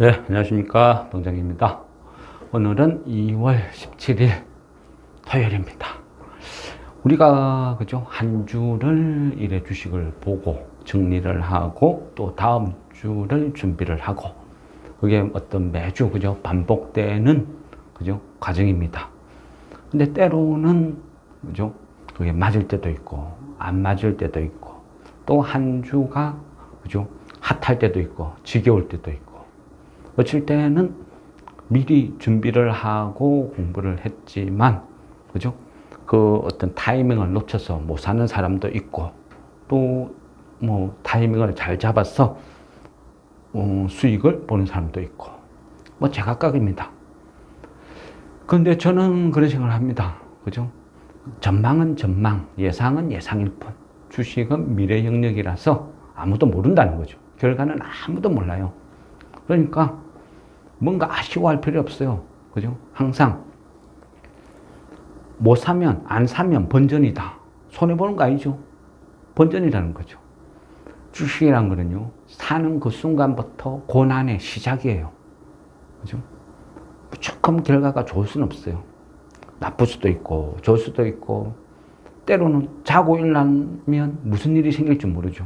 네, 안녕하십니까. 동장입니다. 오늘은 2월 17일 토요일입니다. 우리가 그죠? 한 주를 일의 주식을 보고 정리를 하고 또 다음 주를 준비를 하고 그게 어떤 매주 그죠? 반복되는 그죠? 과정입니다. 근데 때로는 그죠? 그게 맞을 때도 있고 안 맞을 때도 있고 또 한 주가 그죠? 핫할 때도 있고 지겨울 때도 있고 어쩔 때는 미리 준비를 하고 공부를 했지만, 그죠? 그 어떤 타이밍을 놓쳐서 못 사는 사람도 있고, 또 뭐 타이밍을 잘 잡아서 수익을 보는 사람도 있고, 뭐 제각각입니다. 그런데 저는 그런 생각을 합니다. 그죠? 전망은 전망, 예상은 예상일 뿐. 주식은 미래 영역이라서 아무도 모른다는 거죠. 결과는 아무도 몰라요. 그러니까 뭔가 아쉬워할 필요 없어요. 그죠? 항상 못 사면 안 사면 번전이다. 손해보는 거 아니죠? 번전이라는 거죠. 주식이란 거는요, 사는 그 순간부터 고난의 시작이에요. 그죠? 무조건 결과가 좋을 수는 없어요. 나쁠 수도 있고 좋을 수도 있고 때로는 자고 일어나면 무슨 일이 생길지 모르죠.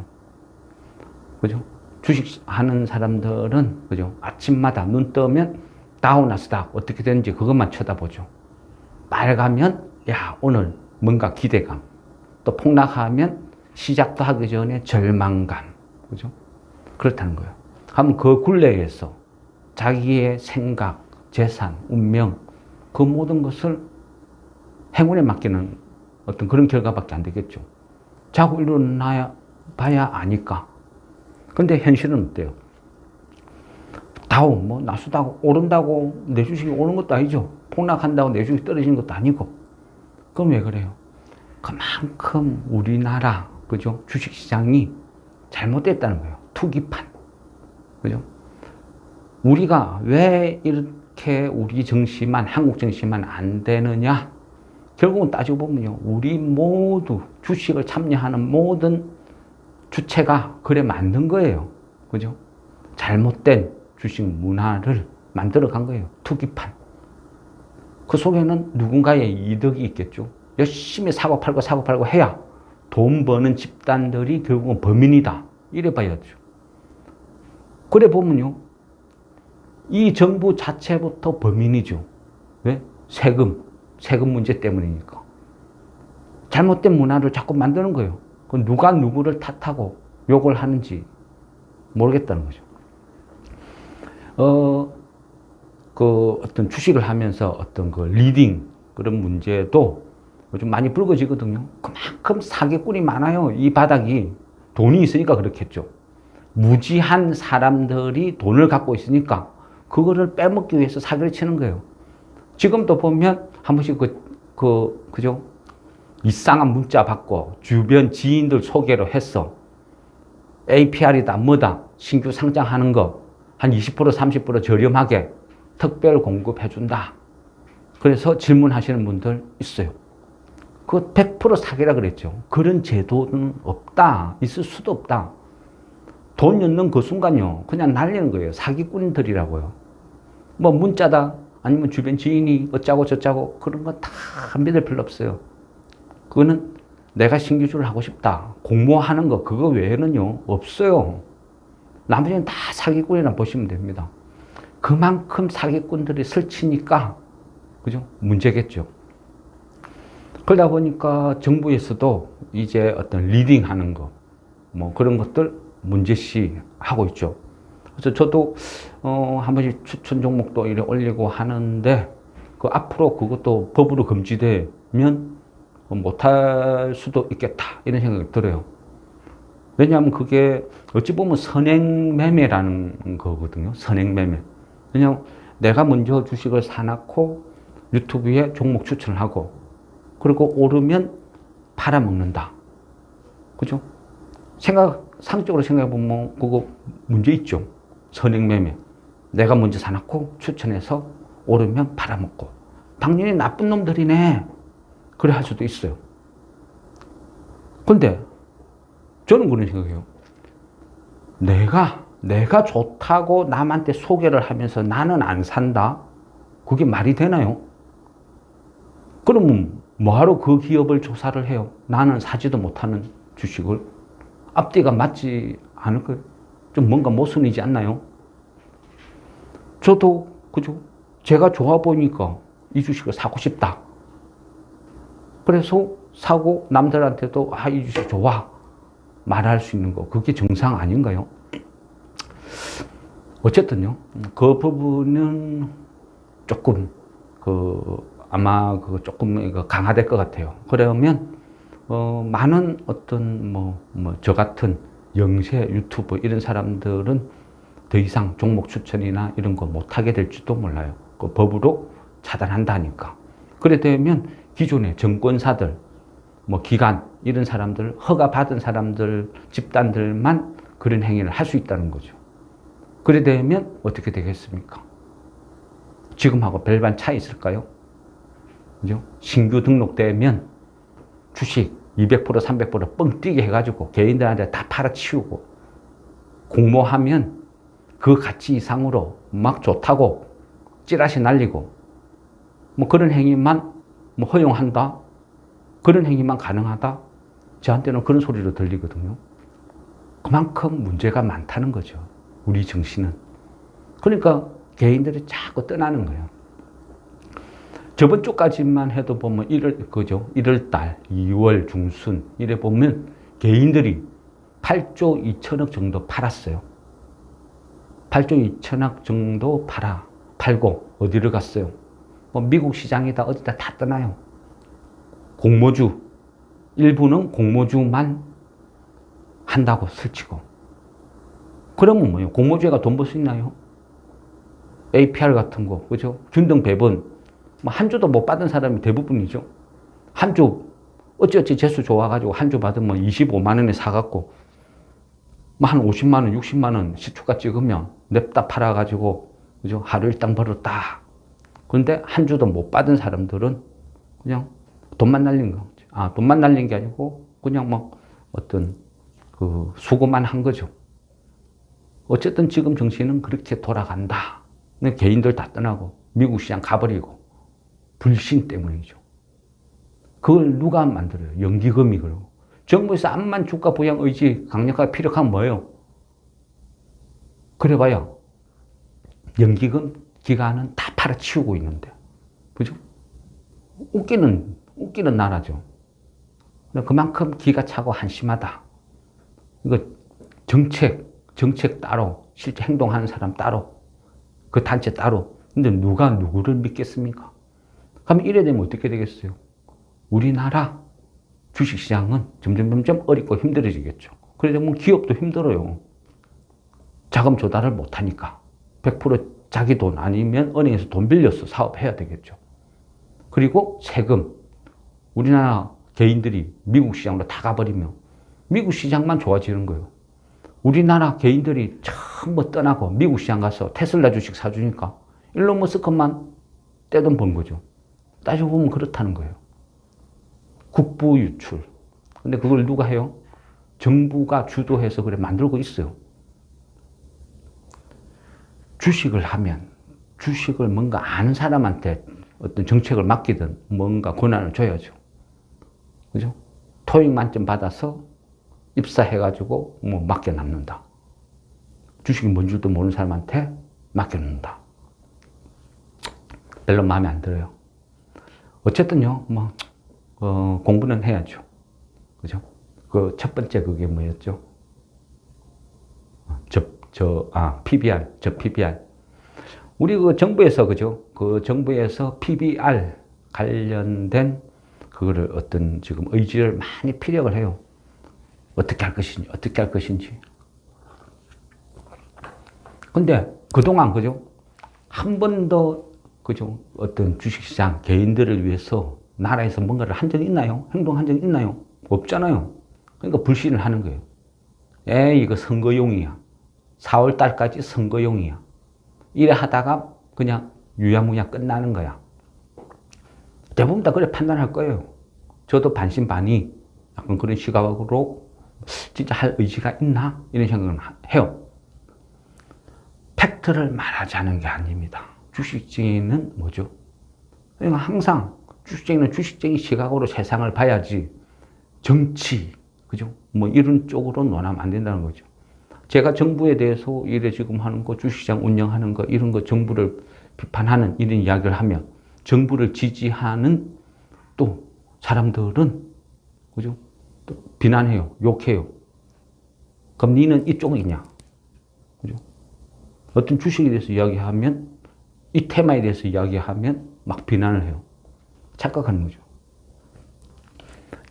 그죠? 주식 하는 사람들은 그죠? 아침마다 눈 뜨면 다우 나스닥 어떻게 되는지 그것만 쳐다보죠. 빨가면 야 오늘 뭔가 기대감, 또 폭락하면 시작도 하기 전에 절망감, 그죠? 그렇다는 거예요. 그럼 그 굴레에서 자기의 생각, 재산, 운명 그 모든 것을 행운에 맡기는 어떤 그런 결과밖에 안 되겠죠. 자고 일어나야 봐야 아니까. 근데 현실은 어때요? 다우, 뭐, 나스닥 오른다고 내 주식이 오른 것도 아니죠. 폭락한다고 내 주식이 떨어지는 것도 아니고. 그럼 왜 그래요? 그만큼 우리나라, 그죠? 주식시장이 잘못됐다는 거예요. 투기판. 그죠? 우리가 왜 이렇게 우리 정시만, 한국 정시만 안 되느냐? 결국은 따지고 보면요. 우리 모두 주식을 참여하는 모든 주체가 그래 만든 거예요. 그죠? 잘못된 주식 문화를 만들어 간 거예요. 투기판. 그 속에는 누군가의 이득이 있겠죠. 열심히 사고 팔고 해야 돈 버는 집단들이 결국은 범인이다. 이래 봐야죠. 그래 보면요. 이 정부 자체부터 범인이죠. 왜? 세금 문제 때문이니까. 잘못된 문화를 자꾸 만드는 거예요. 누가 누구를 탓하고 욕을 하는지 모르겠다는 거죠. 그 어떤 주식을 하면서 어떤 그 리딩 그런 문제도 좀 많이 불거지거든요. 그만큼 사기꾼이 많아요. 이 바닥이 돈이 있으니까 그렇겠죠. 무지한 사람들이 돈을 갖고 있으니까 그거를 빼먹기 위해서 사기를 치는 거예요. 지금도 보면 한 번씩 그죠? 이상한 문자 받고 주변 지인들 소개로 해서 APR이다 뭐다 신규 상장하는 거 한 20% 30% 저렴하게 특별 공급해준다. 그래서 질문하시는 분들 있어요. 그거 100% 사기라 그랬죠. 그런 제도는 없다. 있을 수도 없다. 돈 넣는 그 순간요. 그냥 날리는 거예요. 사기꾼들이라고요. 뭐 문자다 아니면 주변 지인이 어쩌고 저쩌고 그런 거 다 믿을 필요 없어요. 그거는 내가 신규주를 하고 싶다. 공모하는 거, 그거 외에는요, 없어요. 나머지는 다 사기꾼이라 보시면 됩니다. 그만큼 사기꾼들이 설치니까, 그죠? 문제겠죠. 그러다 보니까 정부에서도 이제 어떤 리딩 하는 거, 뭐 그런 것들 문제시 하고 있죠. 그래서 저도, 한 번씩 추천 종목도 이렇게 올리고 하는데, 그 앞으로 그것도 법으로 금지되면 못할 수도 있겠다 이런 생각이 들어요. 왜냐하면 그게 어찌 보면 선행매매라는 거거든요. 선행매매. 왜냐하면 내가 먼저 주식을 사놓고 유튜브에 종목 추천을 하고 그리고 오르면 팔아먹는다. 그죠? 상적으로 생각해보면 그거 문제 있죠. 선행매매. 내가 먼저 사놓고 추천해서 오르면 팔아먹고 당연히 나쁜 놈들이네. 그래 할 수도 있어요. 근데 저는 그런 생각해요. 내가 내가 좋다고 남한테 소개를 하면서 나는 안 산다? 그게 말이 되나요? 그러면 뭐하러 그 기업을 조사를 해요? 나는 사지도 못하는 주식을. 앞뒤가 맞지 않을 거예요. 좀 뭔가 모순이지 않나요? 저도 그죠? 제가 좋아 보니까 이 주식을 사고 싶다. 그래서 사고 남들한테도 이 주식 좋아 말할 수 있는 거, 그게 정상 아닌가요? 어쨌든요, 그 부분은 조금 아마 조금 강화될 것 같아요. 그러면 많은 어떤 저 같은 영세 유튜버 이런 사람들은 더 이상 종목 추천이나 이런 거 못하게 될지도 몰라요. 그 법으로 차단한다니까. 그래 되면 기존의 정권사들, 기관 이런 사람들, 허가 받은 사람들, 집단들만 그런 행위를 할 수 있다는 거죠. 그래 되면 어떻게 되겠습니까? 지금하고 별반 차이 있을까요? 그죠? 신규 등록되면 주식 200%, 300% 뻥 뛰게 해가지고 개인들한테 다 팔아치우고, 공모하면 그 가치 이상으로 막 좋다고 찌라시 날리고, 그런 행위만 허용한다? 그런 행위만 가능하다? 저한테는 그런 소리로 들리거든요. 그만큼 문제가 많다는 거죠. 우리 정신은. 그러니까 개인들이 자꾸 떠나는 거예요. 저번 주까지만 해도 보면 1월달, 2월 중순 이래 보면 개인들이 8조 2천억 정도 팔았어요. 8조 2천억 정도 팔고 어디를 갔어요? 미국 시장이다 어디다 다 떠나요. 공모주, 일부는 공모주만 한다고 설치고. 그러면 뭐예요? 공모주가 돈 벌 수 있나요? APR 같은 거, 그죠? 균등 배분, 한 주도 못 받은 사람이 대부분이죠. 한 주, 어찌어찌 재수 좋아가지고 한 주 받으면 25만 원에 사갖고, 한 50만 원, 60만 원 시초가 찍으면 냅다 팔아가지고, 그죠? 하루 일당 벌었다. 그런데 한 주도 못 받은 사람들은 그냥 돈만 날린 거. 돈만 날린 게 아니고, 그냥 수고만 한 거죠. 어쨌든 지금 정신은 그렇게 돌아간다. 개인들 다 떠나고 미국 시장 가버리고, 불신 때문이죠. 그걸 누가 만들어요? 연기금이. 그러고 정부에서 암만 주가 부양 의지 강력하게 필요하면 뭐예요? 그래봐야 연기금 기관은 다 팔아치우고 있는데, 그죠? 웃기는 나라죠. 그만큼 기가 차고 한심하다. 이거 정책 따로, 실제 행동하는 사람 따로, 그 단체 따로. 근데 누가 누구를 믿겠습니까? 그럼 이래 되면 어떻게 되겠어요? 우리나라 주식시장은 점점 어렵고 힘들어지겠죠. 그러다 보면 기업도 힘들어요. 자금 조달을 못하니까. 100% 자기 돈 아니면 은행에서 돈 빌려서 사업해야 되겠죠. 그리고 세금. 우리나라 개인들이 미국 시장으로 다 가버리면 미국 시장만 좋아지는 거예요. 우리나라 개인들이 전부 떠나고 미국 시장 가서 테슬라 주식 사주니까 일론 머스크만 떼돈 번 거죠. 따지고 보면 그렇다는 거예요. 국부 유출. 근데 그걸 누가 해요? 정부가 주도해서 그래 만들고 있어요. 주식을 하면 주식을 뭔가 아는 사람한테 어떤 정책을 맡기든 뭔가 권한을 줘야죠. 그죠? 토익 만점 받아서 입사해가지고 맡겨놓는다. 주식이 뭔 줄도 모르는 사람한테 맡겨놓는다. 별로 마음에 안 들어요. 어쨌든요, 공부는 해야죠. 그죠? 그 첫 번째 그게 뭐였죠? PBR, PBR. 우리 그 정부에서, 그죠? 그 정부에서 PBR 관련된 그거를 어떤 지금 의지를 많이 피력을 해요. 어떻게 할 것인지. 근데 그동안, 그죠? 한 번도, 그죠? 어떤 주식시장 개인들을 위해서 나라에서 뭔가를 한 적이 있나요? 행동한 적이 있나요? 없잖아요. 그러니까 불신을 하는 거예요. 이거 선거용이야. 4월 달까지 선거용이야. 이래 하다가 그냥 유야무야 끝나는 거야. 대부분 다 그래 판단할 거예요. 저도 반신반의 약간 그런 시각으로 진짜 할 의지가 있나? 이런 생각을 해요. 팩트를 말하자는 게 아닙니다. 주식쟁이는 뭐죠? 그러니까 항상 주식쟁이는 주식쟁이 시각으로 세상을 봐야지 정치, 그죠? 뭐 이런 쪽으로 논하면 안 된다는 거죠. 제가 정부에 대해서 이래 지금 하는 거, 주식시장 운영하는 거, 이런 거 정부를 비판하는 이런 이야기를 하면 정부를 지지하는 또 사람들은, 그죠? 또 비난해요. 욕해요. 그럼 니는 이쪽이냐? 그죠? 어떤 주식에 대해서 이야기하면, 이 테마에 대해서 이야기하면 막 비난을 해요. 착각하는 거죠.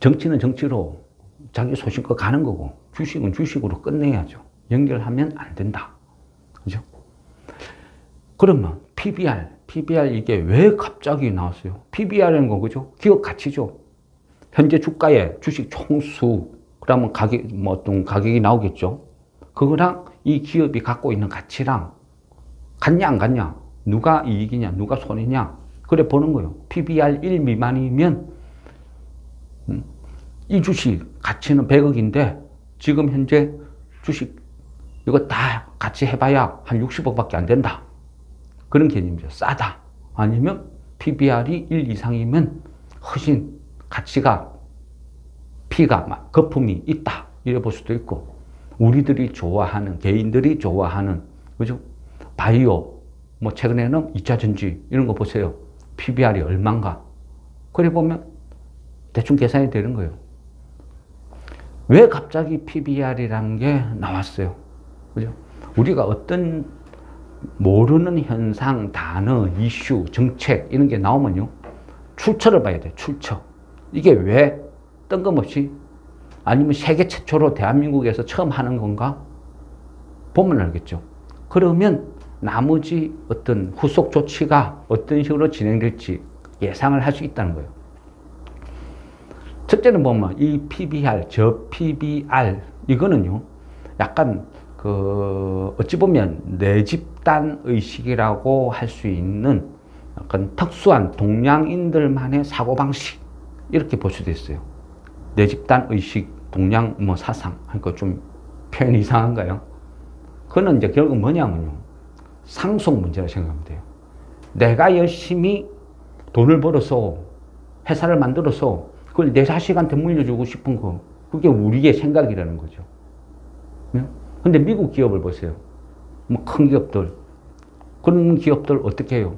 정치는 정치로 자기 소신껏 가는 거고, 주식은 주식으로 끝내야죠. 연결하면 안 된다. 그죠? 그러면 PBR 이게 왜 갑자기 나왔어요? PBR이라는 거, 그죠? 기업 가치죠. 현재 주가의 주식 총수, 그러면 가격, 뭐 어떤 가격이 나오겠죠. 그거랑 이 기업이 갖고 있는 가치랑 같냐, 안 같냐? 누가 이익이냐, 누가 손해냐? 그래 보는 거예요. PBR 1 미만이면, 이 주식 가치는 100억인데, 지금 현재 주식 이거 다 같이 해봐야 한 60억밖에 안 된다. 그런 개념이죠. 싸다. 아니면 PBR이 1 이상이면 훨씬 가치가, P가, 거품이 있다. 이래 볼 수도 있고, 우리들이 좋아하는, 개인들이 좋아하는, 그죠? 바이오, 뭐 최근에는 2차 전지, 이런 거 보세요. PBR이 얼만가. 그래 보면 대충 계산이 되는 거예요. 왜 갑자기 PBR이라는 게 나왔어요? 그죠? 우리가 어떤 모르는 현상, 단어, 이슈, 정책 이런 게 나오면요, 출처를 봐야 돼요. 출처. 이게 왜 뜬금없이, 아니면 세계 최초로 대한민국에서 처음 하는 건가? 보면 알겠죠. 그러면 나머지 어떤 후속 조치가 어떤 식으로 진행될지 예상을 할 수 있다는 거예요. 첫째는 보면 이 PBR, 저 PBR 이거는요, 약간 어찌 보면 내 집단 의식이라고 할 수 있는 약간 특수한 동양인들만의 사고방식, 이렇게 볼 수도 있어요. 내 집단 의식, 동양 뭐 사상, 하니까 좀 표현이 이상한가요? 그거는 이제 결국 뭐냐면요, 상속 문제라 생각하면 돼요. 내가 열심히 돈을 벌어서 회사를 만들어서 그걸 내 자식한테 물려주고 싶은 거, 그게 우리의 생각이라는 거죠. 근데 미국 기업을 보세요. 뭐 큰 기업들. 그런 기업들 어떻게 해요?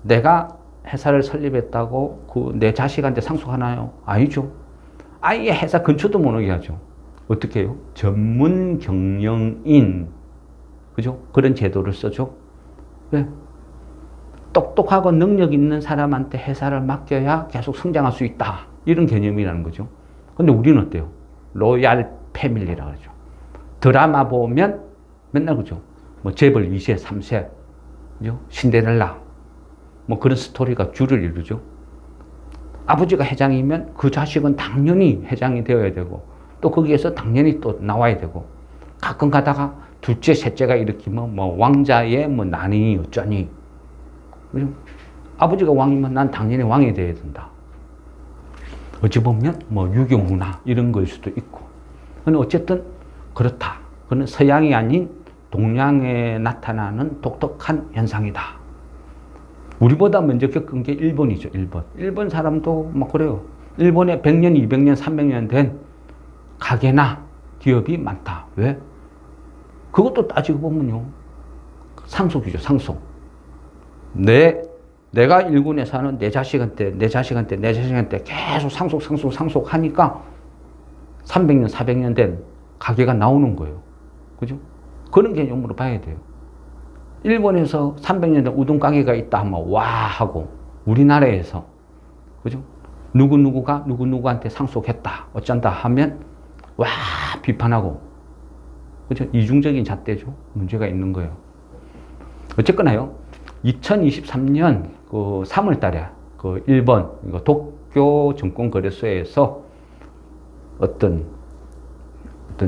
내가 회사를 설립했다고 그 내 자식한테 상속하나요? 아니죠. 아예 회사 근처도 못 오게 하죠. 어떻게 해요? 전문 경영인, 그죠? 그런 제도를 써죠. 왜? 똑똑하고 능력 있는 사람한테 회사를 맡겨야 계속 성장할 수 있다. 이런 개념이라는 거죠. 근데 우리는 어때요? 로얄 패밀리라고 하죠. 드라마 보면 맨날 그죠? 뭐 재벌 2세, 3세, 그죠? 신데렐라, 뭐 그런 스토리가 줄을 이루죠. 아버지가 회장이면 그 자식은 당연히 회장이 되어야 되고, 또 거기에서 당연히 또 나와야 되고, 가끔 가다가 둘째, 셋째가 일으키면 뭐 왕자의 뭐 난이 어쩌니, 그죠? 아버지가 왕이면 난 당연히 왕이 되어야 된다. 어찌 보면 뭐 유교 문화 이런 거일 수도 있고. 근데 어쨌든 그렇다. 그건 서양이 아닌 동양에 나타나는 독특한 현상이다. 우리보다 먼저 겪은 게 일본이죠. 일본 사람도 막 그래요. 일본에 100년, 200년, 300년 된 가게나 기업이 많다. 왜? 그것도 따지고 보면요, 상속이죠. 상속. 내가 일군에 사는 내 자식한테 계속 상속 하니까 300년, 400년 된 가게가 나오는 거예요. 그죠? 그런 개념으로 봐야 돼요. 일본에서 300년 된 우동 가게가 있다 하면 와 하고, 우리나라에서, 그죠? 누구누구가 누구누구한테 상속했다, 어쩐다 하면 와 비판하고, 그죠? 이중적인 잣대죠. 문제가 있는 거예요. 어쨌거나요, 2023년 그 3월 달에 그 일본 도쿄 증권거래소에서 어떤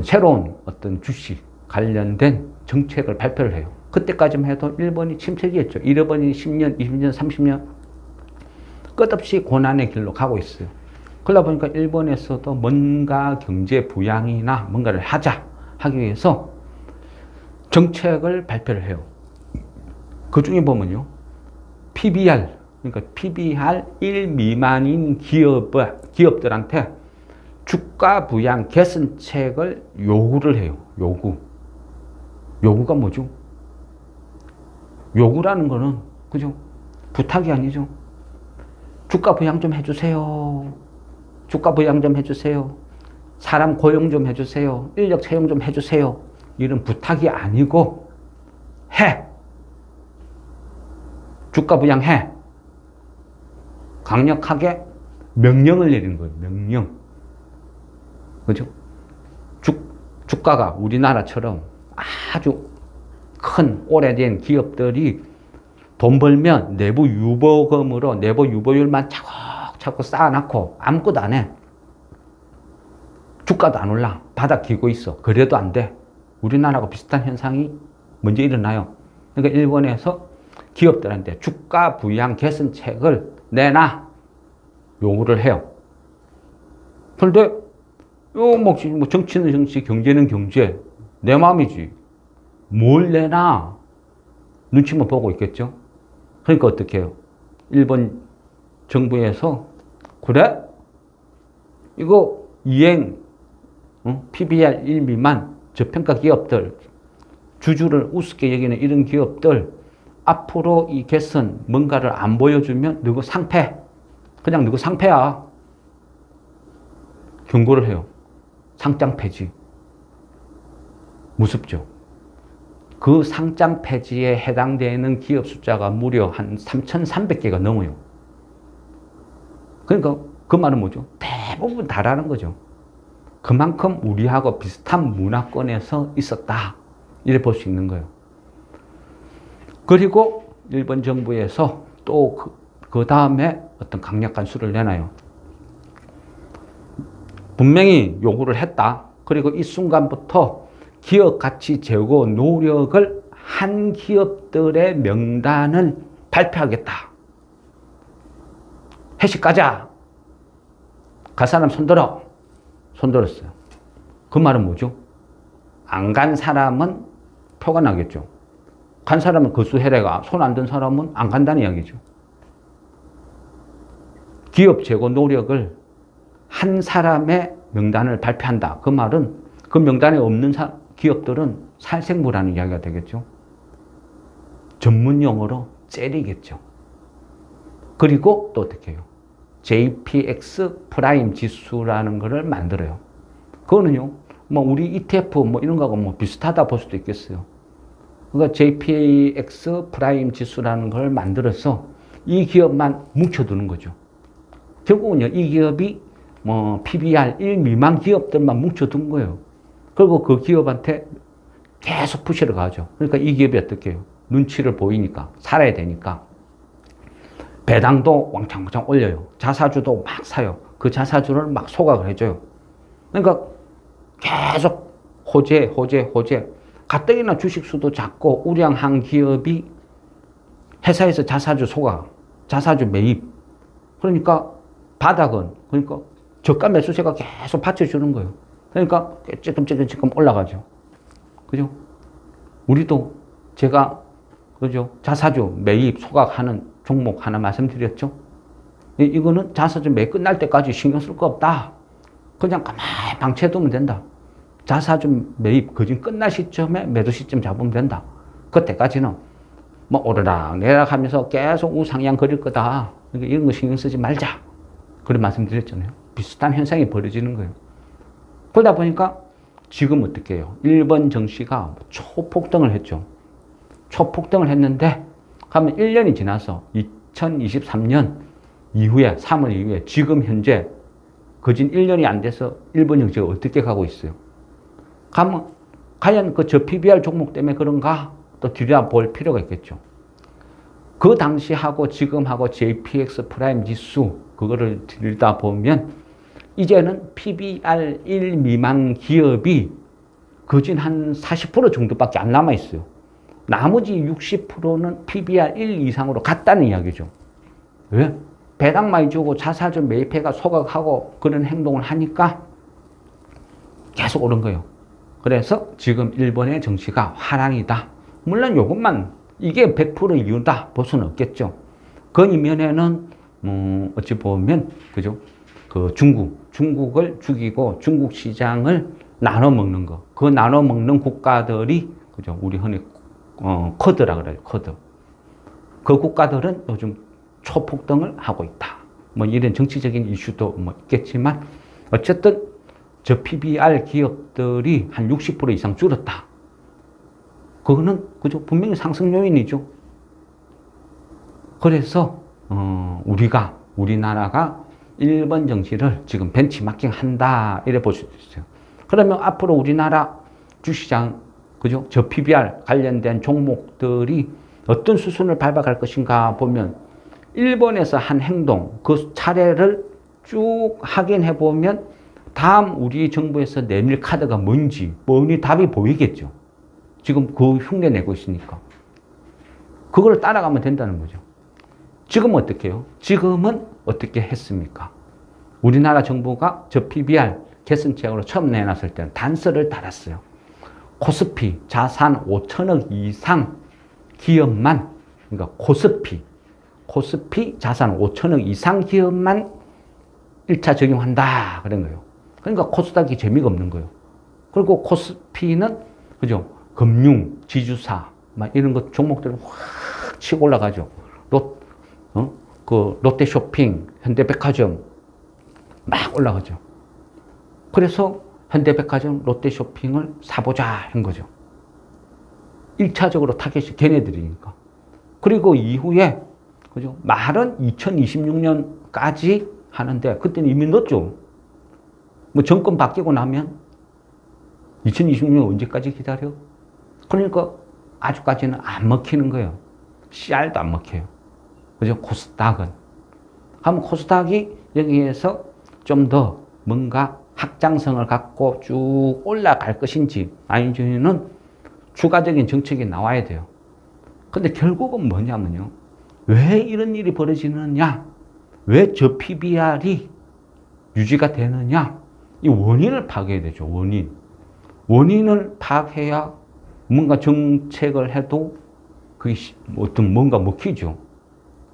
새로운 어떤 주식 관련된 정책을 발표를 해요. 그때까지만 해도 일본이 침체기였죠. 잃어버린 10년, 20년, 30년 끝없이 고난의 길로 가고 있어요. 그러다 보니까 일본에서도 뭔가 경제 부양이나 뭔가를 하기 위해서 정책을 발표를 해요. 그 중에 보면요. PBR, 그러니까 PBR 1 미만인 기업들한테 주가 부양 개선책을 요구를 해요. 요구가 뭐죠? 요구라는 거는, 그죠? 부탁이 아니죠. 주가 부양 좀 해주세요. 주가 부양 좀 해주세요. 사람 고용 좀 해주세요. 인력 채용 좀 해주세요. 이런 부탁이 아니고, 해. 주가 부양해. 강력하게 명령을 내리는 거예요. 명령. 그죠? 주가가 우리나라처럼 아주 큰 오래된 기업들이 돈 벌면 내부 유보금으로 내부 유보율만 차곡차곡 쌓아놓고 아무것도 안 해. 주가도 안 올라. 바닥 기고 있어. 그래도 안 돼. 우리나라하고 비슷한 현상이 먼저 일어나요. 그러니까 일본에서 기업들한테 주가 부양 개선책을 내놔. 요구를 해요. 그런데 뭐 정치는 정치, 경제는 경제. 내 마음이지. 뭘 내놔? 눈치만 보고 있겠죠. 그러니까 어떻게 해요? 일본 정부에서 그래? 이거 이행 PBR 1 미만 저평가 기업들, 주주를 우습게 여기는 이런 기업들 앞으로 이 개선 뭔가를 안 보여주면 너가 상패. 그냥 너가 상패야. 경고를 해요. 상장 폐지. 무섭죠. 그 상장 폐지에 해당되는 기업 숫자가 무려 한 3,300개가 넘어요. 그러니까 그 말은 뭐죠? 대부분 다라는 거죠. 그만큼 우리하고 비슷한 문화권에서 있었다. 이래 볼 수 있는 거예요. 그리고 일본 정부에서 또 그 다음에 어떤 강력한 수를 내놔요. 분명히 요구를 했다. 그리고 이 순간부터 기업 가치 제고 노력을 한 기업들의 명단을 발표하겠다. 회식 가자. 갈 사람 손들어. 손들었어요. 그 말은 뭐죠? 안 간 사람은 표가 나겠죠. 간 사람은 거수해래가, 손 안 든 사람은 안 간다는 이야기죠. 기업 재고 노력을 한 사람의 명단을 발표한다. 그 말은 그 명단에 없는 기업들은 살생부라는 이야기가 되겠죠. 전문 용어로 째리겠죠. 그리고 또 어떻게 해요? JPX 프라임 지수라는 것을 만들어요. 그거는요, 뭐 우리 ETF 뭐 이런 거하고 뭐 비슷하다 볼 수도 있겠어요. 그러니까 JPX 프라임 지수라는 걸 만들어서 이 기업만 뭉쳐두는 거죠. 결국은요, 이 기업이 뭐 PBR 1 미만 기업들만 뭉쳐둔 거예요. 그리고 그 기업한테 계속 푸시를 가죠. 그러니까 이 기업이 어떻게 해요? 눈치를 보이니까, 살아야 되니까. 배당도 왕창왕창 올려요. 자사주도 막 사요. 그 자사주를 막 소각을 해줘요. 그러니까 계속 호재. 가뜩이나 주식수도 작고 우량한 기업이 회사에서 자사주 소각, 자사주 매입. 그러니까 바닥은, 그러니까 저가 매수세가 계속 받쳐주는 거예요. 그러니까 찔끔찔끔 올라가죠. 그죠? 우리도 제가, 그죠? 자사주 매입, 소각하는 종목 하나 말씀드렸죠? 이거는 자사주 매입 끝날 때까지 신경 쓸 거 없다. 그냥 가만히 방치해두면 된다. 자사주 매입, 그중 끝날 시점에 매도 시점 잡으면 된다. 그때까지는 뭐 오르락 내리락 하면서 계속 우상향 거릴 거다. 그러니까 이런 거 신경 쓰지 말자. 그런 말씀 드렸잖아요. 비슷한 현상이 벌어지는 거예요. 그러다 보니까 지금 어떻게 해요? 일본 증시가 초폭등을 했죠. 초폭등을 했는데 가면 1년이 지나서 2023년 이후에 3월 이후에 지금 현재 거진 1년이 안 돼서 일본 증시가 어떻게 가고 있어요? 가면 과연 그 저 PBR 종목 때문에 그런가? 또 들여다볼 필요가 있겠죠. 그 당시하고 지금하고 JPX 프라임 지수 그거를 들여다보면 이제는 PBR 1 미만 기업이 거진 한 40% 정도밖에 안 남아 있어요. 나머지 60%는 PBR 1 이상으로 갔다는 이야기죠. 왜? 배당 많이 주고 자사주 매입해가 소각하고 그런 행동을 하니까 계속 오른 거예요. 그래서 지금 일본의 정치가 화랑이다. 물론 이것만 이게 100% 이유다 볼 수는 없겠죠. 그 이면에는 어찌 보면 그죠? 그 중국을 죽이고 중국 시장을 나눠 먹는 거. 그 나눠 먹는 국가들이 그죠? 우리 흔히 쿼드라 그래요. 쿼드. 그 국가들은 요즘 초폭등을 하고 있다. 뭐 이런 정치적인 이슈도 뭐 있겠지만 어쨌든 저 PBR 기업들이 한 60% 이상 줄었다. 그거는 그죠? 분명히 상승 요인이죠. 그래서 우리나라가 일본 정시를 지금 벤치마킹 한다 이래 볼 수도 있어요. 그러면 앞으로 우리나라 주시장 그죠? 저 PBR 관련된 종목들이 어떤 수순을 밟아갈 것인가 보면 일본에서 한 행동 그 차례를 쭉 확인해 보면 다음 우리 정부에서 내밀 카드가 뭔지 뻔히 답이 보이겠죠. 지금 그 흉내 내고 있으니까 그걸 따라가면 된다는 거죠. 지금은 어떻게 해요? 지금은 어떻게 했습니까? 우리나라 정부가 저 PBR 개선책으로 처음 내놨을 때는 단서를 달았어요. 코스피 자산 5천억 이상 기업만, 그러니까 코스피 자산 5천억 이상 기업만 1차 적용한다 그런 거예요. 그러니까 코스닥이 재미가 없는 거예요. 그리고 코스피는 그죠? 금융, 지주사 막 이런 것 종목들은 확 치고 올라가죠. 롯데쇼핑, 현대백화점 막 올라가죠. 그래서 현대백화점, 롯데쇼핑을 사보자 한 거죠. 1차적으로 타겟이 걔네들이니까. 그리고 이후에 그죠? 말은 2026년까지 하는데 그때는 이미 늦죠. 뭐 정권 바뀌고 나면 2026년 언제까지 기다려? 그러니까 아직까지는 안 먹히는 거예요. CR도 안 먹혀요. 그죠? 코스닥은. 그럼 코스닥이 여기에서 좀 더 뭔가 확장성을 갖고 쭉 올라갈 것인지 아닌지는 추가적인 정책이 나와야 돼요. 근데 결국은 뭐냐면요. 왜 이런 일이 벌어지느냐? 왜 저 PBR이 유지가 되느냐? 이 원인을 파악해야 되죠. 원인을 파악해야 뭔가 정책을 해도 그게 어떤 뭔가 먹히죠.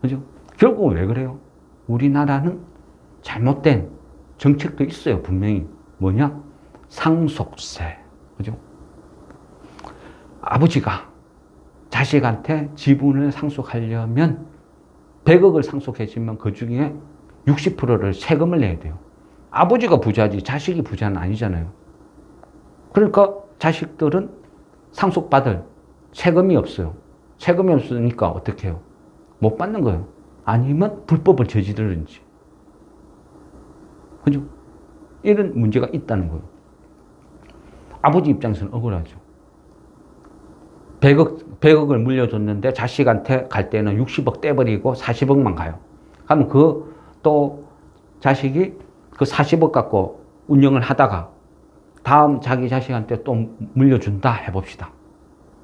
그죠? 결국은 왜 그래요? 우리나라는 잘못된 정책도 있어요. 분명히. 뭐냐? 상속세. 그죠? 아버지가 자식한테 지분을 상속하려면 100억을 상속해주면 그 중에 60%를 세금을 내야 돼요. 아버지가 부자지 자식이 부자는 아니잖아요. 그러니까 자식들은 상속받을 세금이 없어요. 세금이 없으니까 어떻게 해요? 못 받는 거예요. 아니면 불법을 저지르든지. 그죠? 이런 문제가 있다는 거예요. 아버지 입장에서는 억울하죠. 100억을 물려줬는데 자식한테 갈 때는 60억 떼버리고 40억만 가요. 그러면 또 자식이 그 40억 갖고 운영을 하다가 다음 자기 자식한테 또 물려준다 해봅시다.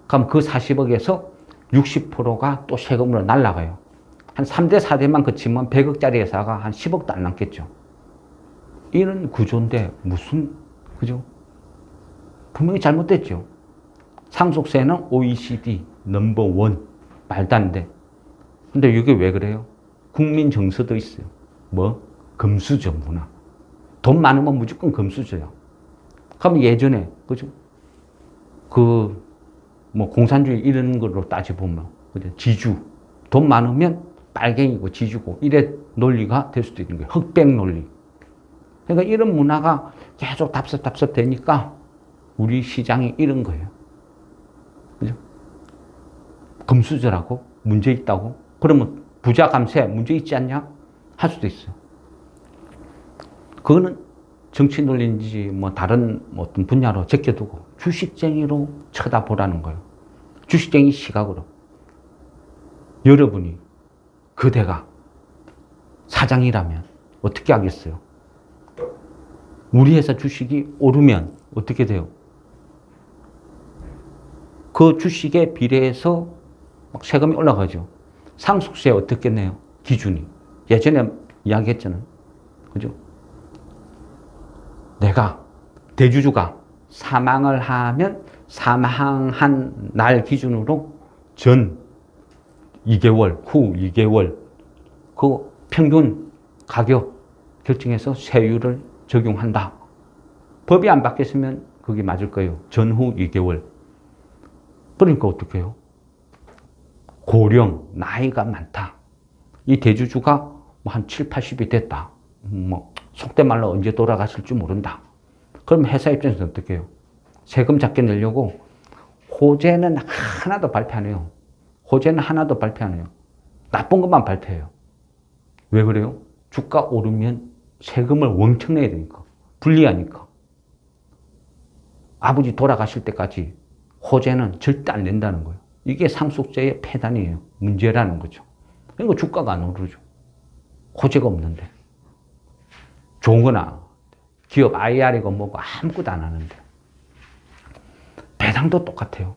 그럼 그 40억에서 60%가 또 세금으로 날아가요. 한 3대, 4대만 그치면 100억짜리 회사가 한 10억도 안 남겠죠. 이런 구조인데 그죠? 분명히 잘못됐죠. 상속세는 OECD 넘버1 말도 안 돼. 근데 이게 왜 그래요? 국민 정서도 있어요. 뭐? 금수저 문화. 돈 많으면 무조건 금수저야. 그럼 예전에 그죠? 뭐 공산주의 이런 걸로 따져보면 그죠? 지주. 돈 많으면 빨갱이고 지주고 이래 논리가 될 수도 있는 거예요. 흑백 논리. 그러니까 이런 문화가 계속 답습 되니까 우리 시장이 이런 거예요. 그죠? 금수저라고? 문제 있다고? 그러면 부자 감세 문제 있지 않냐? 할 수도 있어요. 그거는 정치 논리인지 뭐 다른 어떤 분야로 제껴두고 주식쟁이로 쳐다보라는 거예요. 주식쟁이 시각으로. 여러분이 그대가 사장이라면 어떻게 하겠어요? 우리 회사 주식이 오르면 어떻게 돼요? 그 주식에 비례해서 막 세금이 올라가죠. 상속세 어떻게 내요? 기준이. 예전에 이야기했잖아요. 그죠? 내가, 대주주가 사망을 하면 사망한 날 기준으로 전 2개월, 후 2개월 그 평균 가격 결정해서 세율을 적용한다. 법이 안 바뀌었으면 그게 맞을 거예요. 전후 2개월. 그러니까 어떻게 해요? 고령, 나이가 많다. 이 대주주가 한 7, 80이 됐다. 속된 말로 언제 돌아가실지 모른다. 그럼 회사 입장에서 어떻게 해요? 세금 작게 내려고 호재는 하나도 발표 안 해요. 호재는 하나도 발표 안 해요. 나쁜 것만 발표해요. 왜 그래요? 주가 오르면 세금을 왕창 내야 되니까. 불리하니까. 아버지 돌아가실 때까지 호재는 절대 안 낸다는 거예요. 이게 상속세의 폐단이에요. 문제라는 거죠. 그러니까 주가가 안 오르죠. 호재가 없는데. 좋은 거나 기업 IR이고 뭐고 아무것도 안 하는데. 배당도 똑같아요.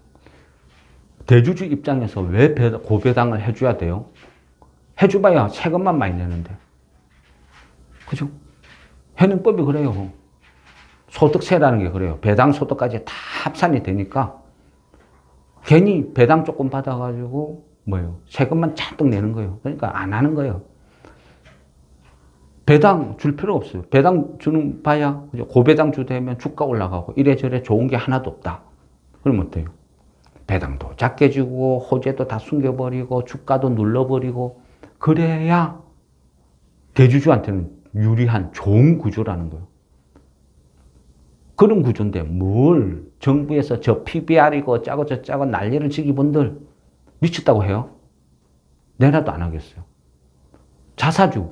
대주주 입장에서 왜 고배당을 해줘야 돼요? 해줘봐야 세금만 많이 내는데. 그죠? 현행법이 그래요. 소득세라는 게 그래요. 배당 소득까지 다 합산이 되니까 괜히 배당 조금 받아가지고 뭐예요? 세금만 잔뜩 내는 거예요. 그러니까 안 하는 거예요. 배당 줄 필요 없어요. 배당 주는 봐야 고배당 주되면 주가 올라가고 이래저래 좋은 게 하나도 없다. 그럼 어때요? 배당도 작게 주고 호재도 다 숨겨버리고 주가도 눌러버리고 그래야 대주주한테는 유리한 좋은 구조라는 거예요. 그런 구조인데 뭘 정부에서 저 PBR이고 짜고 저짜고 난리를 치기 분들 미쳤다고 해요? 내라도 안 하겠어요. 자사주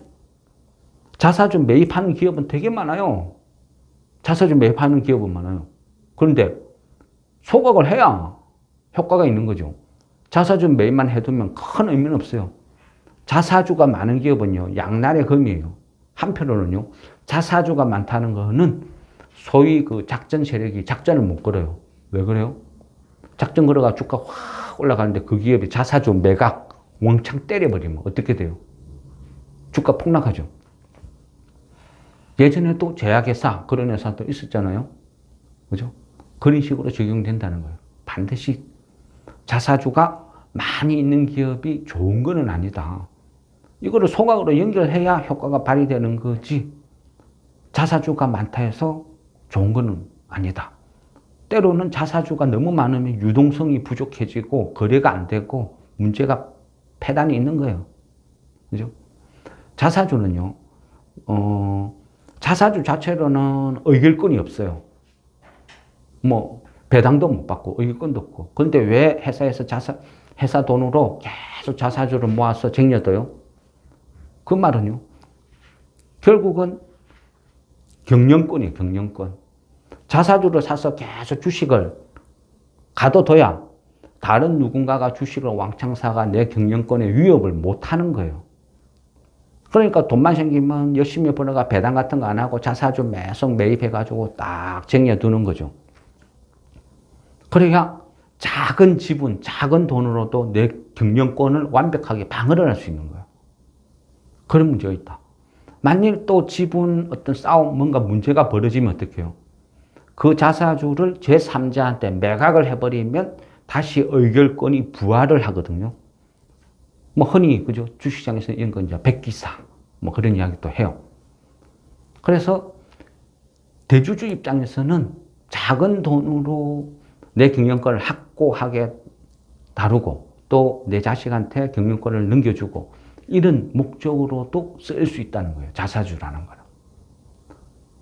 매입하는 기업은 되게 많아요. 자사주 매입하는 기업은 많아요. 그런데 소각을 해야 효과가 있는 거죠. 자사주 매입만 해두면 큰 의미는 없어요. 자사주가 많은 기업은요, 양날의 검이에요. 한편으로는요, 자사주가 많다는 거는 소위 그 작전 세력이 작전을 못 걸어요. 왜 그래요? 작전 걸어가 주가 확 올라가는데 그 기업이 자사주 매각 왕창 때려버리면 어떻게 돼요? 주가 폭락하죠. 예전에도 제약회사, 그런 회사도 있었잖아요. 그죠? 그런 식으로 적용된다는 거예요. 반드시 자사주가 많이 있는 기업이 좋은 거는 아니다. 이거를 소각으로 연결해야 효과가 발휘되는 거지. 자사주가 많다 해서 좋은 거는 아니다. 때로는 자사주가 너무 많으면 유동성이 부족해지고 거래가 안 되고 문제가 폐단이 있는 거예요. 그죠? 자사주는요, 자사주 자체로는 의결권이 없어요. 뭐, 배당도 못 받고 의결권도 없고. 그런데 왜 회사에서 회사 돈으로 계속 자사주를 모아서 쟁여둬요? 그 말은요, 결국은 경영권이에요, 경영권. 자사주를 사서 계속 주식을 가둬둬야 다른 누군가가 주식을 왕창 사가 내 경영권에 위협을 못 하는 거예요. 그러니까 돈만 생기면 열심히 벌어가 배당 같은 거 안 하고 자사주 계속 매입해가지고 딱 쟁여두는 거죠. 그래야 작은 지분, 작은 돈으로도 내 경영권을 완벽하게 방어를 할 수 있는 거예요. 그런 문제가 있다. 만일 또 지분 어떤 싸움, 뭔가 문제가 벌어지면 어떻게 해요? 그 자사주를 제3자한테 매각을 해버리면 다시 의결권이 부활을 하거든요. 뭐 흔히 그죠? 주식시장에서 이런 건 이제 백기사 뭐 그런 이야기도 해요. 그래서 대주주 입장에서는 작은 돈으로 내 경영권을 확고하게 다루고 또 내 자식한테 경영권을 넘겨주고 이런 목적으로도 쓸 수 있다는 거예요. 자사주라는 거는.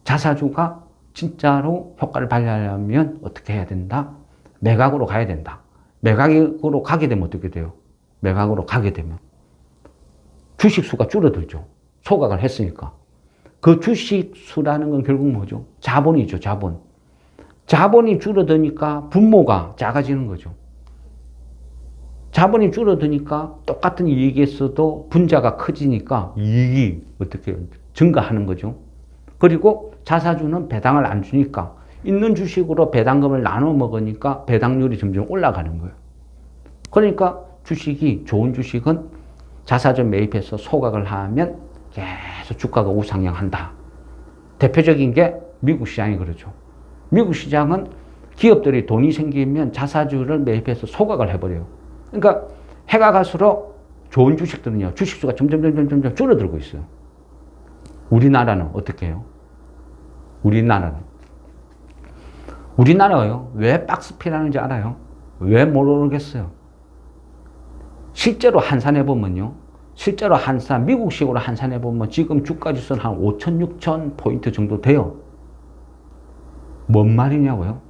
자사주가 진짜로 효과를 발휘하려면 어떻게 해야 된다? 매각으로 가야 된다. 매각으로 가게 되면 어떻게 돼요? 매각으로 가게 되면 주식 수가 줄어들죠. 소각을 했으니까. 그 주식 수라는 건 결국 뭐죠? 자본이죠, 자본. 자본이 줄어드니까 분모가 작아지는 거죠. 자본이 줄어드니까 똑같은 이익에서도 분자가 커지니까 이익이 어떻게 증가하는 거죠. 그리고 자사주는 배당을 안 주니까 있는 주식으로 배당금을 나눠 먹으니까 배당률이 점점 올라가는 거예요. 그러니까 주식이, 좋은 주식은 자사주 매입해서 소각을 하면 계속 주가가 우상향한다. 대표적인 게 미국 시장이 그러죠. 미국 시장은 기업들이 돈이 생기면 자사주를 매입해서 소각을 해버려요. 그러니까 해가 갈수록 좋은 주식들은요, 주식수가 점점 줄어들고 있어요. 우리나라는 어떻게 해요? 우리나라가요, 왜 박스피라는지 알아요? 왜 모르겠어요? 실제로 환산해보면요, 미국식으로 환산해보면 지금 주가지수는 한 5천, 6천 포인트 정도 돼요. 뭔 말이냐고요?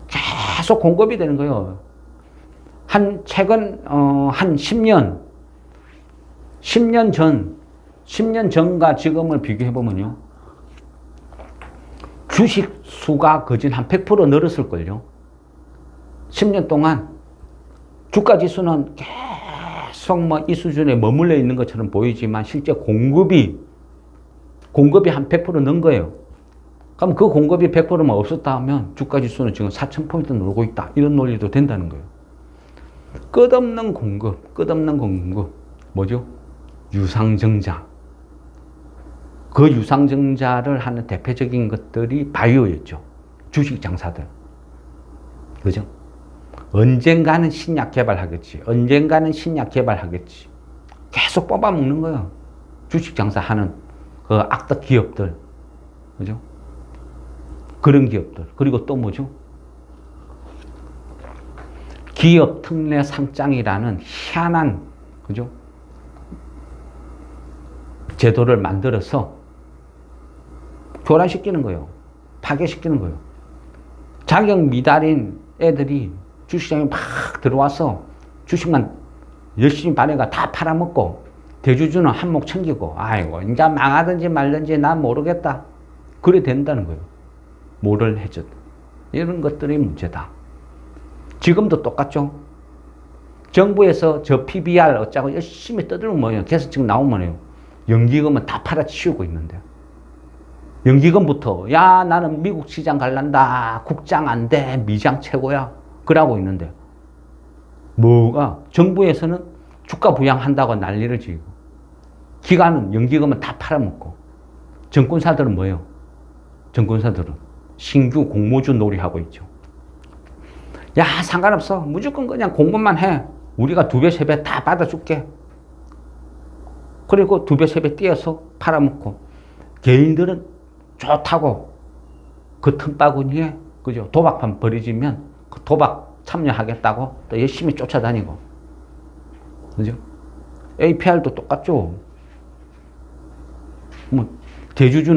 계속 공급이 되는 거예요. 최근, 한 10년 전과 지금을 비교해보면요, 주식 수가 거진 한 100% 늘었을걸요. 10년 동안 주가 지수는 계속 이 수준에 머물러 있는 것처럼 보이지만 실제 공급이 한 100% 는 거예요. 그럼 그 공급이 100%만 없었다 하면 주가 지수는 지금 4,000포인트 늘고 있다. 이런 논리도 된다는 거예요. 끝없는 공급. 뭐죠? 유상증자. 그 유상증자를 하는 대표적인 것들이 바이오였죠. 주식 장사들. 그죠? 언젠가는 신약 개발하겠지. 계속 뽑아먹는 거예요. 주식 장사하는 그 악덕 기업들. 그죠? 그런 기업들. 그리고 또 뭐죠? 기업 특례 상장이라는 희한한, 그죠? 제도를 만들어서 교란시키는 거예요. 파괴시키는 거예요. 자격 미달인 애들이 주식시장에 막 들어와서 주식만 열심히 발행가 다 팔아먹고 대주주는 한몫 챙기고, 아이고 이제 망하든지 말든지 난 모르겠다. 그래 된다는 거예요. 뭐를 해줘도. 이런 것들이 문제다. 지금도 똑같죠. 정부에서 저 PBR 어쩌고 열심히 떠들면 뭐예요? 개선책 나오면 연기금은 다 팔아치우고 있는데. 연기금부터 야 나는 미국 시장 갈란다. 국장 안 돼. 미장 최고야. 그러고 있는데 뭐가 정부에서는 주가 부양한다고 난리를 지고 기관은 연기금은 다 팔아먹고 정권사들은 뭐예요? 정권사들은 신규 공모주 놀이하고 있죠. 야 상관없어. 무조건 그냥 공부만 해. 우리가 2배, 3배 다 받아줄게. 그리고 2배, 3배 띄어서 팔아먹고 개인들은 좋다고 그 틈바구니에 그죠? 도박판 버리지면 그 도박 참여하겠다고 또 열심히 쫓아다니고 그죠? APR도 똑같죠. 뭐 대주주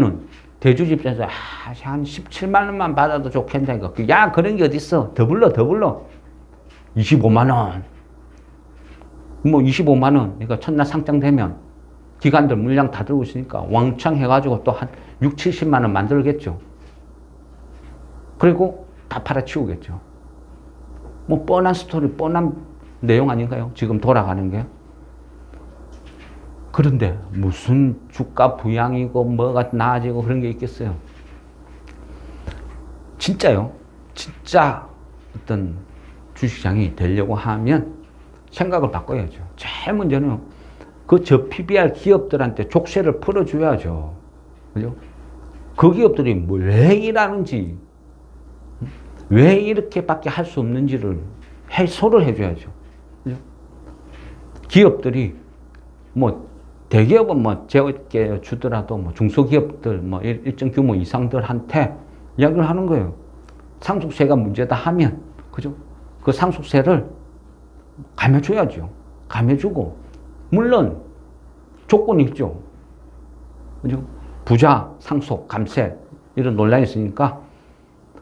입장에서 한 17만 원만 받아도 좋겠네. 야 그런 게 어딨어. 더 불러 25만 원. 뭐 25만 원. 그러니까 첫날 상장되면 기관들 물량 다 들고 있으니까 왕창 해가지고 또 한 6, 70만 원 만들겠죠. 그리고 다 팔아치우겠죠. 뭐 뻔한 스토리, 뻔한 내용 아닌가요? 지금 돌아가는 게. 그런데 무슨 주가 부양이고 뭐가 나아지고 그런 게 있겠어요? 진짜요. 진짜 어떤 주식시장이 되려고 하면 생각을 바꿔야죠. 제일 문제는 그 저 PBR 기업들한테 족쇄를 풀어줘야죠. 그죠? 그 기업들이 왜 일하는지, 왜 이렇게밖에 할 수 없는지를 해소를 해줘야죠. 그죠? 기업들이 뭐 대기업은 뭐 제게 주더라도 뭐 중소기업들 뭐 일정 규모 이상들한테 이야기를 하는 거예요. 상속세가 문제다 하면 그죠? 그 상속세를 감해줘야죠. 감해주고 물론 조건이 있죠. 그죠? 부자 상속 감세 이런 논란이 있으니까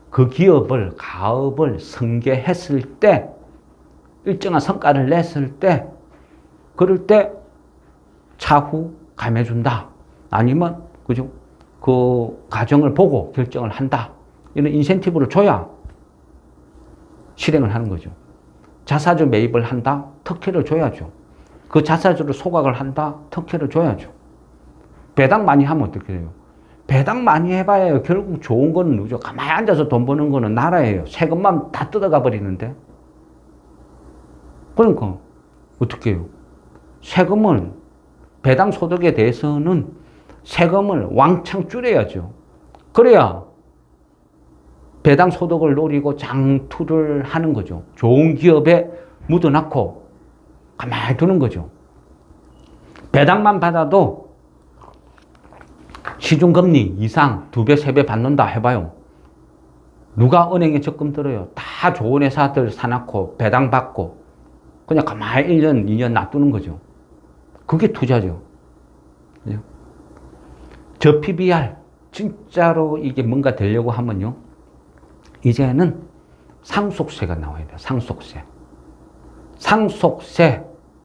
그 기업을 가업을 승계했을 때 일정한 성과를 냈을 때 그럴 때 차후 감해준다. 아니면 그죠? 그 과정을 보고 결정을 한다. 이런 인센티브를 줘야 실행을 하는 거죠. 자사주 매입을 한다. 특혜를 줘야죠. 그 자사주를 소각을 한다. 특혜를 줘야죠. 배당 많이 하면 어떻게 돼요? 배당 많이 해봐야 결국 좋은 거는 누죠. 가만히 앉아서 돈 버는 거는 나라예요. 세금만 다 뜯어가 버리는데. 그러니까 어떻게 해요? 세금을 배당 소득에 대해서는 세금을 왕창 줄여야죠. 그래야 배당 소득을 노리고 장투를 하는 거죠. 좋은 기업에 묻어놨고 가만히 두는 거죠. 배당만 받아도 시중금리 이상 2배, 3배 받는다 해봐요. 누가 은행에 적금 들어요? 다 좋은 회사들 사놓고 배당 받고 그냥 가만히 1년, 2년 놔두는 거죠. 그게 투자죠. 저 PBR 진짜로 이게 뭔가 되려고 하면요. 이제는 상속세가 나와야 돼요. 상속세. 상속세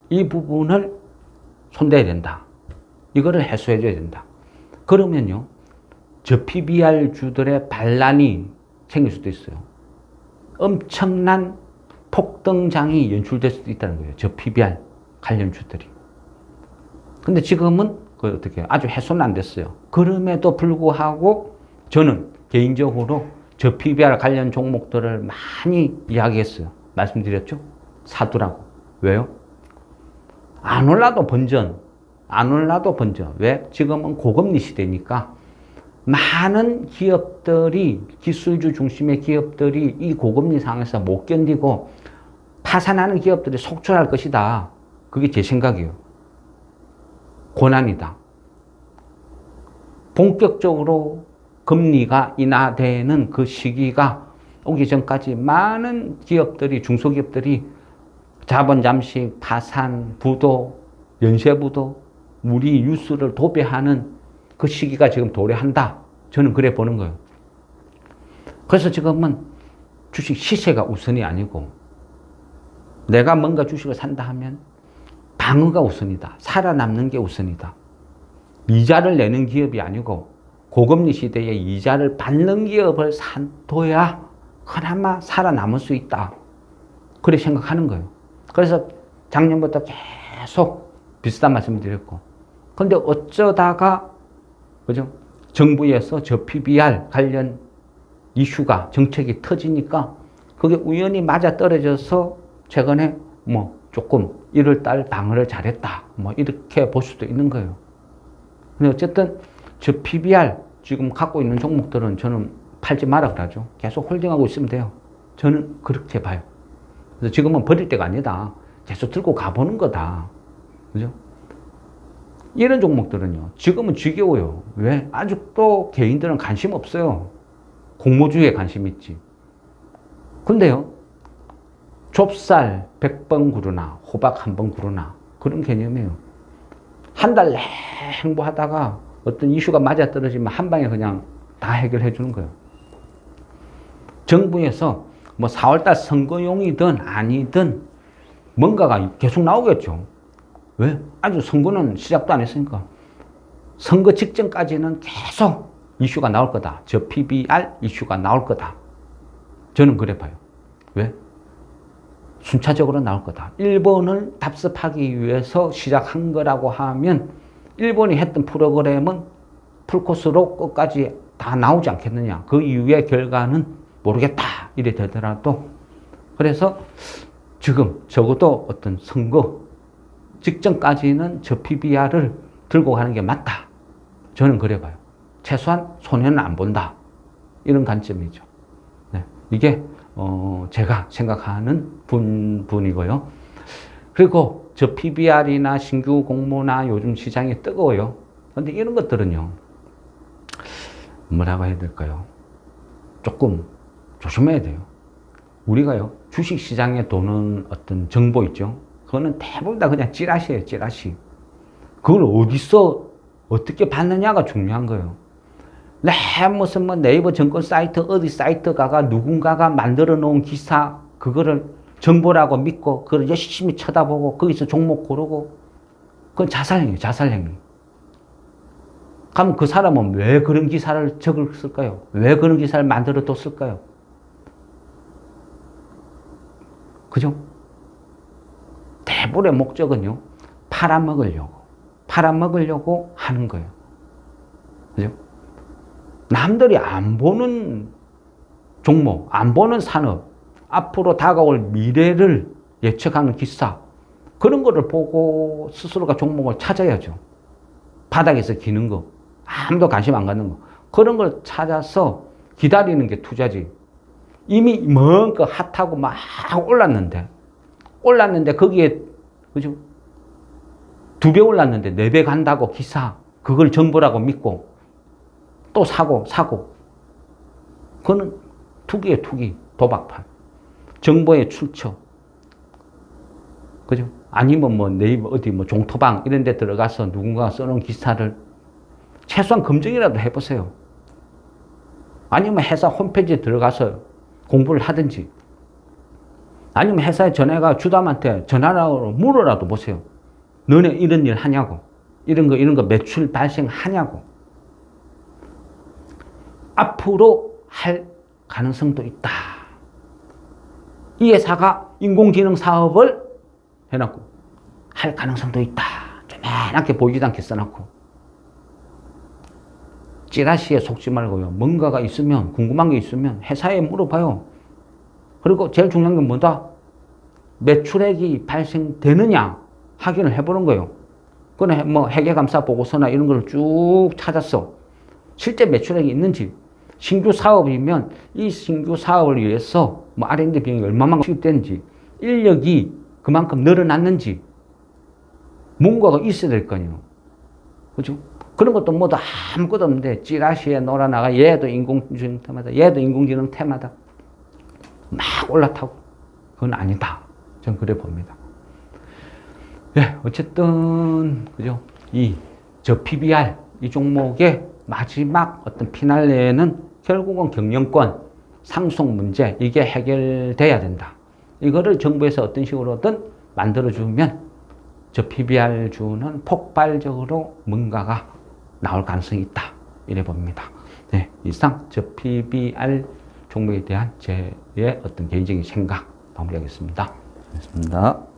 이 부분을 손대야 된다. 이거를 해소해 줘야 된다. 그러면요. 저 PBR 주들의 반란이 생길 수도 있어요. 엄청난 폭등장이 연출될 수도 있다는 거예요. 저 PBR 관련 주들이. 근데 지금은 어떻게 아주 해소는 안 됐어요. 그럼에도 불구하고 저는 개인적으로 저 PBR 관련 종목들을 많이 이야기했어요. 말씀드렸죠? 사두라고. 왜요? 안 올라도 번전. 안 올라도 번전. 왜? 지금은 고금리 시대니까 많은 기업들이, 기술주 중심의 기업들이 이 고금리 상황에서 못 견디고 파산하는 기업들이 속출할 것이다. 그게 제 생각이에요. 고난이다. 본격적으로 금리가 인하되는 그 시기가 오기 전까지 많은 기업들이, 중소기업들이 자본 잠식, 파산, 부도, 연쇄부도, 우리 유수를 도배하는 그 시기가 지금 도래한다. 저는 그래 보는 거예요. 그래서 지금은 주식 시세가 우선이 아니고 내가 뭔가 주식을 산다 하면 방어가 우선이다. 살아남는 게 우선이다. 이자를 내는 기업이 아니고 고금리 시대에 이자를 받는 기업을 산둬야 그나마 살아남을 수 있다. 그렇게 생각하는 거예요. 그래서 작년부터 계속 비슷한 말씀을 드렸고 근데 어쩌다가 그죠? 정부에서 저 PBR 관련 이슈가 정책이 터지니까 그게 우연히 맞아 떨어져서 최근에 뭐 조금 1월달 방어를 잘했다. 뭐 이렇게 볼 수도 있는 거예요. 근데 어쨌든 저 PBR 지금 갖고 있는 종목들은 저는 팔지 마라 그러죠. 계속 홀딩하고 있으면 돼요. 저는 그렇게 봐요. 그래서 지금은 버릴 때가 아니다. 계속 들고 가보는 거다. 그죠? 이런 종목들은요. 지금은 지겨워요. 왜? 아직도 개인들은 관심 없어요. 공모주의에 관심 있지. 근데요. 좁쌀 100번 구르나 호박 1번 구르나 그런 개념이에요. 한 달 내내 행보하다가 어떤 이슈가 맞아떨어지면 한 방에 그냥 다 해결해 주는 거예요. 정부에서 뭐 4월달 선거용이든 아니든 뭔가가 계속 나오겠죠. 왜? 아주 선거는 시작도 안 했으니까. 선거 직전까지는 계속 이슈가 나올 거다. 저 PBR 이슈가 나올 거다. 저는 그래 봐요. 왜? 순차적으로 나올 거다. 일본을 답습하기 위해서 시작한 거라고 하면 일본이 했던 프로그램은 풀코스로 끝까지 다 나오지 않겠느냐. 그 이후의 결과는 모르겠다. 이래 되더라도. 그래서 지금 적어도 어떤 선거 직전까지는 저 PBR을 들고 가는 게 맞다. 저는 그래 봐요. 최소한 손해는 안 본다. 이런 관점이죠. 네. 이게 제가 생각하는 분이고요. 그리고 저 PBR이나 신규 공모나 요즘 시장이 뜨거워요. 근데 이런 것들은요. 뭐라고 해야 될까요? 조금 조심해야 돼요. 우리가요. 주식시장에 도는 어떤 정보 있죠. 그거는 대부분 다 그냥 찌라시예요. 찌라시. 그걸 어디서 어떻게 받느냐가 중요한 거예요. 무슨 뭐 네이버 증권 사이트 어디 사이트 가가 누군가가 만들어 놓은 기사 그거를 정보라고 믿고 그걸 열심히 쳐다보고 거기서 종목 고르고 그건 자살행위예요. 자살행위. 그럼 그 사람은 왜 그런 기사를 적었을까요? 왜 그런 기사를 만들어 뒀을까요? 그죠? 대부분의 목적은요. 팔아먹으려고 하는 거예요. 그죠? 남들이 안 보는 종목, 안 보는 산업, 앞으로 다가올 미래를 예측하는 기사, 그런 거를 보고 스스로가 종목을 찾아야죠. 바닥에서 기는 거, 아무도 관심 안 갖는 거, 그런 걸 찾아서 기다리는 게 투자지. 이미 뭔가 핫하고 막 올랐는데 거기에 그죠? 2배 올랐는데 4배 간다고 기사, 그걸 정보라고 믿고 또 사고. 그거는 투기예요, 투기. 도박판. 정보의 출처. 그죠? 아니면 뭐 네이버 어디 뭐 종토방 이런 데 들어가서 누군가가 써놓은 기사를 최소한 검증이라도 해보세요. 아니면 회사 홈페이지에 들어가서 공부를 하든지, 아니면 회사에 전화가 주담한테 전화로 물어라도 보세요. 너네 이런 일 하냐고. 이런 거 매출 발생하냐고. 앞으로 할 가능성도 있다. 이 회사가 인공지능 사업을 해놓고 할 가능성도 있다. 조그맣게 보이지도 않게 써놓고. 찌라시에 속지 말고요. 뭔가가 있으면, 궁금한 게 있으면 회사에 물어봐요. 그리고 제일 중요한 건 뭐다? 매출액이 발생되느냐 확인을 해보는 거예요. 그건 뭐 회계감사 보고서나 이런 걸 쭉 찾았어. 실제 매출액이 있는지, 신규 사업이면 이 신규 사업을 위해서 뭐 R&D 비용이 얼마만큼 투입되는지, 인력이 그만큼 늘어났는지, 뭔가가 있어야 될 거 아니에요. 그죠? 그런 것도 모두 아무것도 없는데 찌라시에 놀아나가 얘도 인공지능 테마다, 얘도 인공지능 테마다 막 올라타고. 그건 아니다. 전 그래 봅니다. 예, 어쨌든 그죠? 저 PBR 이 종목의 마지막 어떤 피날레는 결국은 경영권 상속 문제, 이게 해결돼야 된다. 이거를 정부에서 어떤 식으로든 만들어주면 저 PBR 주는 폭발적으로 뭔가가 나올 가능성이 있다. 이래 봅니다. 네, 이상 저 PBR 종목에 대한 제 어떤 개인적인 생각 마무리하겠습니다. 알겠습니다.